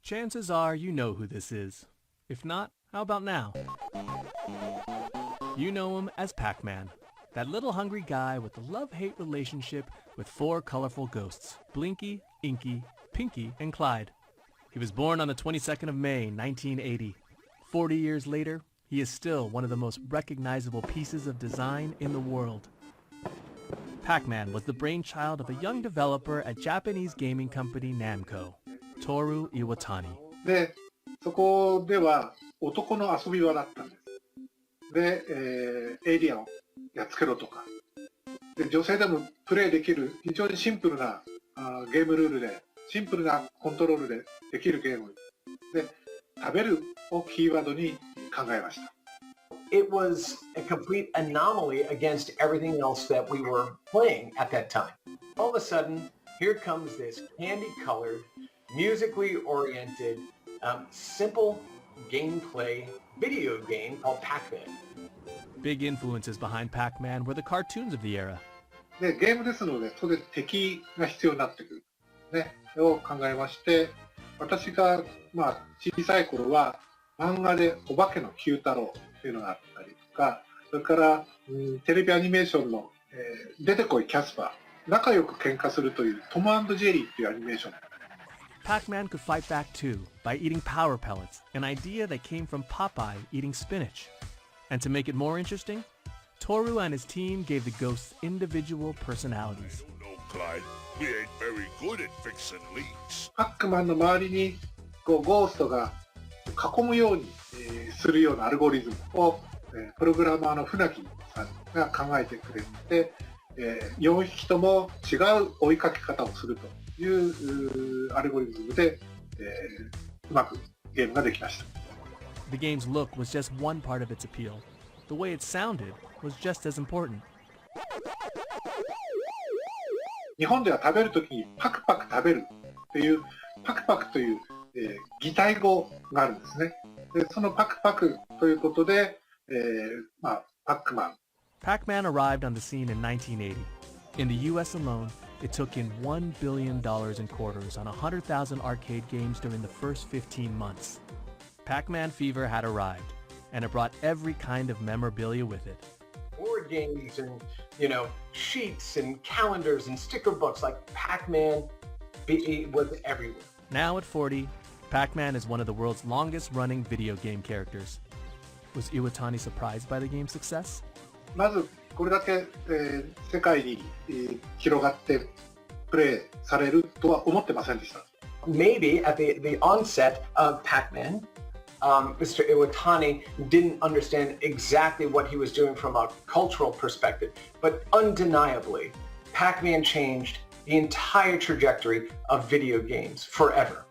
Chances are you know who this is. If not, how about now? You know him as Pac-Man, that little hungry guy with a love-hate relationship with 4 colorful ghosts, Blinky, Inky, Pinky, and Clyde. He was born on the 22nd of May, 1980. 40 years later, he is still one of the most recognizable pieces of design in the world. Pac-Man was the brainchild of a young developer at Japanese gaming company Namco, Toru Iwatani. で、そこでは男の遊び場だったんです。で、エイリアンをやっつけろとか。で、女性でもプレイできる非常にシンプルなゲームルールで、シンプルなコントロールでできるゲームで、食べるをキーワードに考えました。It was a complete anomaly against everything else that we were playing at that time. All of a sudden, here comes this candy-colored, musically oriented, simple gameplay video game called Pac-Man. Big influences behind Pac-Man were the cartoons of the era. で、ゲームですので、当然敵が必要になってくる。ね、を考えまして、私が、小さい頃は漫画でお化けの Q 太郎っていうのがあったりとか、それから、テレビアニメーションの、出てこいキャスパー、仲良く喧嘩するというトム&ジェリーっていうアニメーション。Pac-Man could fight back too by eating power pellets, an idea that came from Popeye eating spinach. And to make it more interesting, Toru and his team gave the ghosts individual personalities. I don't know, Clyde. We ain't very good at fixing leaks. パックマンの周りにゴーストが囲むように、するようなアルゴリズムを、プログラマーの船木さんが考えてくれて、4匹とも違う追いかけ方をするというアルゴリズムで、うまくゲームができました。The game's look was just one part of its appeal. The way it sounded was just as important. 日本では食べるときにパクパク食べるっていうパクパクという、擬態語があるんですね。で、そのパクパクということで、パックマン。Pac-Man arrived on the scene in 1980. In the US alone, it took in $1 billion in quarters on 100,000 arcade games during the first 15 months. Pac-Man fever had arrived, and it brought every kind of memorabilia with it. Board games and, sheets and calendars and sticker books, like Pac-Man was everywhere. Now at 40, Pac-Man is one of the world's longest-running video game characters. Was Iwatani surprised by the game's success? まずこれだけ、世界に、広がってプレイされるとは思ってませんでした。Maybe at the onset of Pac-Man, Mr. Iwatani didn't understand exactly what he was doing from a cultural perspective, but undeniably, Pac-Man changed the entire trajectory of video games forever.